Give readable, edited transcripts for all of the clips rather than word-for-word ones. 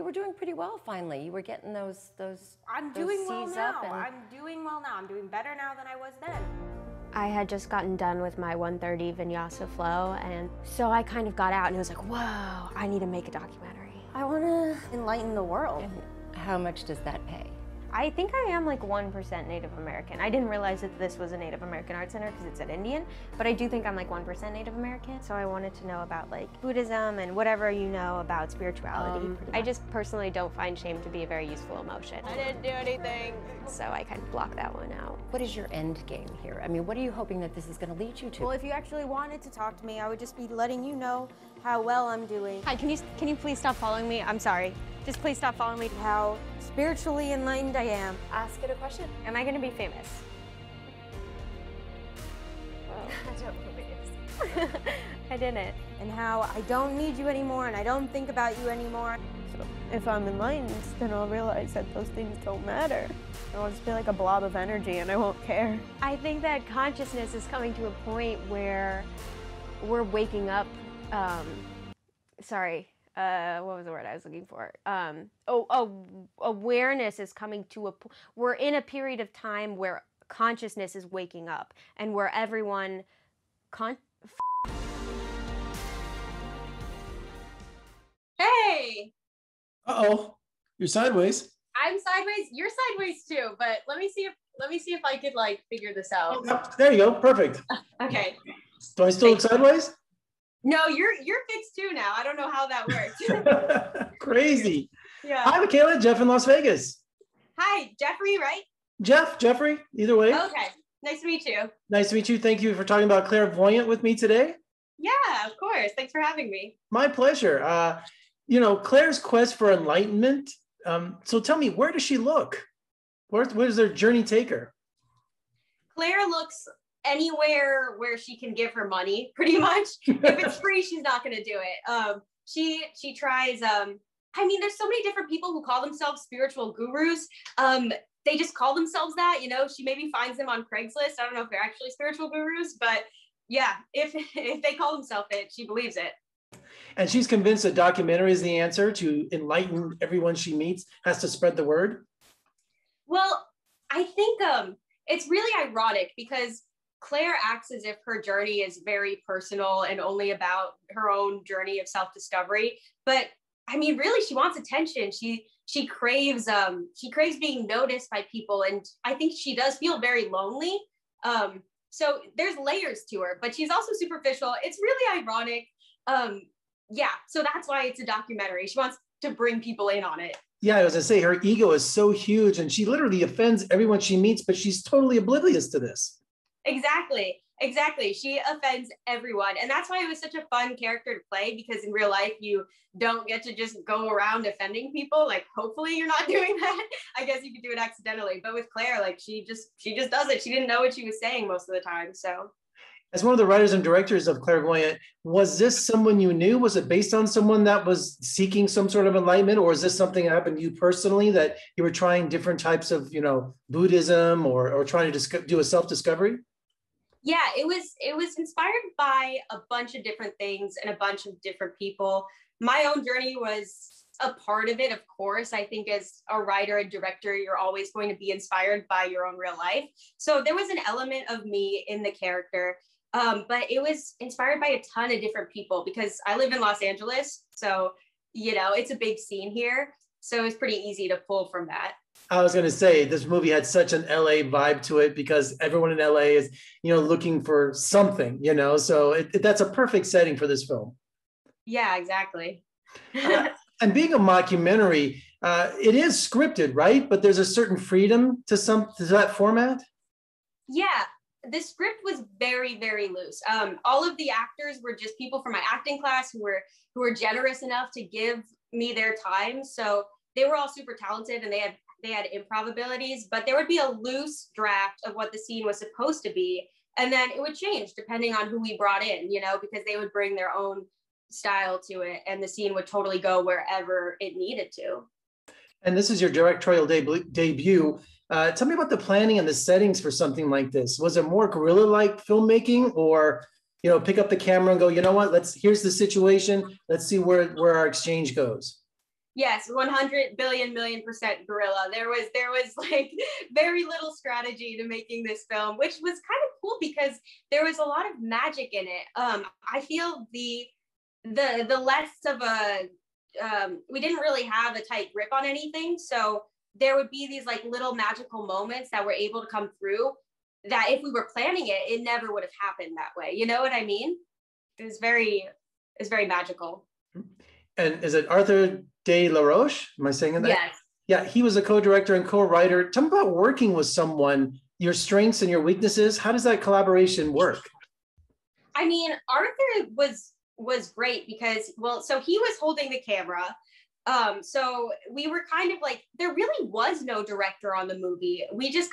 were doing pretty well finally. You were getting those I'm those doing well Cs now. up and... I'm doing well now. I'm doing better now than I was then. I had just gotten done with my 130 Vinyasa flow, and so I kind of got out and it was like, whoa, I need to make a documentary. I want to enlighten the world. And how much does that pay? I think I am like 1% Native American. I didn't realize that this was a Native American art center because it's an Indian, but I do think I'm like 1% Native American. So I wanted to know about like Buddhism and whatever you know about spirituality. I just personally don't find shame to be a very useful emotion. I didn't do anything. So I kind of blocked that one out. What is your end game here? I mean, what are you hoping that this is going to lead you to? Well, if you actually wanted to talk to me, I would just be letting you know how well I'm doing. Hi, can you please stop following me? I'm sorry. Just please stop following me. How spiritually enlightened I am. Ask it a question. Am I going to be famous? I didn't. And how I don't need you anymore and I don't think about you anymore. So if I'm enlightened, then I'll realize that those things don't matter. I'll just be like a blob of energy and I won't care. I think that consciousness is coming to a point where we're waking up, what was the word I was looking for? Awareness is coming to we're in a period of time where consciousness is waking up and where everyone Hey! Uh-oh, you're sideways. I'm sideways. You're sideways too, but let me see if I could like figure this out. Oh, yep, there you go, perfect. Okay. Do I still look sideways? No, you're fixed too now. I don't know how that worked. Crazy. Yeah. Hi, Micaela. Jeff in Las Vegas. Hi, Jeffrey, right? Jeffrey, either way. Okay. Nice to meet you. Nice to meet you. Thank you for talking about Clairevoyant with me today. Yeah, of course. Thanks for having me. My pleasure. Claire's quest for enlightenment. So tell me, where does she look? Where does their journey take her? Claire looks anywhere where she can give her money, pretty much. If it's free, she's not going to do it. She tries. There's so many different people who call themselves spiritual gurus. They just call themselves that. She maybe finds them on Craigslist. I don't know if they're actually spiritual gurus, but yeah, if they call themselves it, she believes it. And she's convinced that documentary is the answer to enlighten everyone she meets, has to spread the word. Well, I think it's really ironic because Claire acts as if her journey is very personal and only about her own journey of self-discovery. But I mean, really, she wants attention. She craves being noticed by people, and I think she does feel very lonely. So there's layers to her, but she's also superficial. It's really ironic. So that's why it's a documentary. She wants to bring people in on it. Yeah, I was gonna say her ego is so huge and she literally offends everyone she meets, but she's totally oblivious to this. Exactly. She offends everyone. And that's why it was such a fun character to play, because in real life, you don't get to just go around offending people. Like, hopefully you're not doing that. I guess you could do it accidentally. But with Claire, like she just does it. She didn't know what she was saying most of the time. So as one of the writers and directors of Clairevoyant, was this someone you knew? Was it based on someone that was seeking some sort of enlightenment, or is this something that happened to you personally, that you were trying different types of, Buddhism or trying to do a self-discovery? Yeah, it was inspired by a bunch of different things and a bunch of different people. My own journey was a part of it, of course. I think as a writer and director, you're always going to be inspired by your own real life. So there was an element of me in the character. But it was inspired by a ton of different people because I live in Los Angeles. So, it's a big scene here. So it's pretty easy to pull from that. I was going to say this movie had such an LA vibe to it because everyone in LA is, looking for something, so that's a perfect setting for this film. Yeah, exactly. And being a mockumentary, it is scripted, right? But there's a certain freedom to that format. Yeah. The script was very, very loose. All of the actors were just people from my acting class who were generous enough to give me their time. So they were all super talented and they had improv abilities, but there would be a loose draft of what the scene was supposed to be. And then it would change depending on who we brought in, because they would bring their own style to it and the scene would totally go wherever it needed to. And this is your directorial debut. Tell me about the planning and the settings for something like this. Was it more guerrilla-like filmmaking, or pick up the camera and go, you know what? Here's the situation. Let's see where our exchange goes. Yes, 100 billion million% gorilla. There was like very little strategy to making this film, which was kind of cool because there was a lot of magic in it. I feel the less of a we didn't really have a tight grip on anything, so there would be these like little magical moments that were able to come through that if we were planning it, it never would have happened that way. You know what I mean? It's very magical. And is it Arthur de la Roche? Am I saying that? Yes. Yeah, he was a co-director and co-writer. Tell me about working with someone, your strengths and your weaknesses. How does that collaboration work? I mean, Arthur was great because, well, so he was holding the camera. So we were kind of like, there really was no director on the movie. We just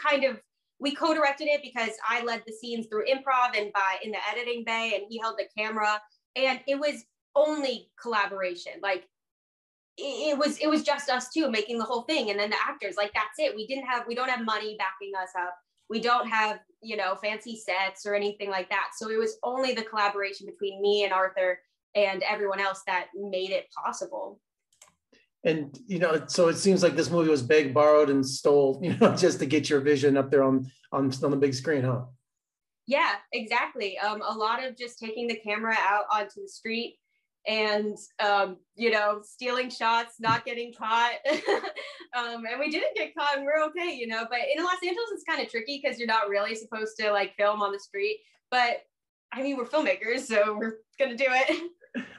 we co-directed it because I led the scenes through improv and in the editing bay, and he held the camera, and it was only collaboration. Like it was just us two making the whole thing, and then the actors, like that's it. We don't have money backing us up. We don't have, fancy sets or anything like that. So it was only the collaboration between me and Arthur and everyone else that made it possible. And, so it seems like this movie was begged, borrowed, and stole, just to get your vision up there on the big screen, huh? Yeah, exactly. A lot of just taking the camera out onto the street and, stealing shots, not getting caught. And we didn't get caught and we're okay, but in Los Angeles, it's kind of tricky because you're not really supposed to like film on the street, but I mean, we're filmmakers, so we're going to do it.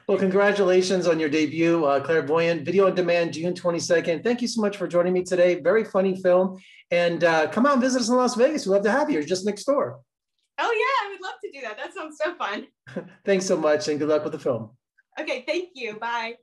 Well, congratulations on your debut, Clairevoyant, video on demand, June 22nd. Thank you so much for joining me today. Very funny film. And come out and visit us in Las Vegas. We'd love to have you. You're just next door. Oh yeah, I would love to do that. That sounds so fun. Thanks so much and good luck with the film. Okay, thank you. Bye.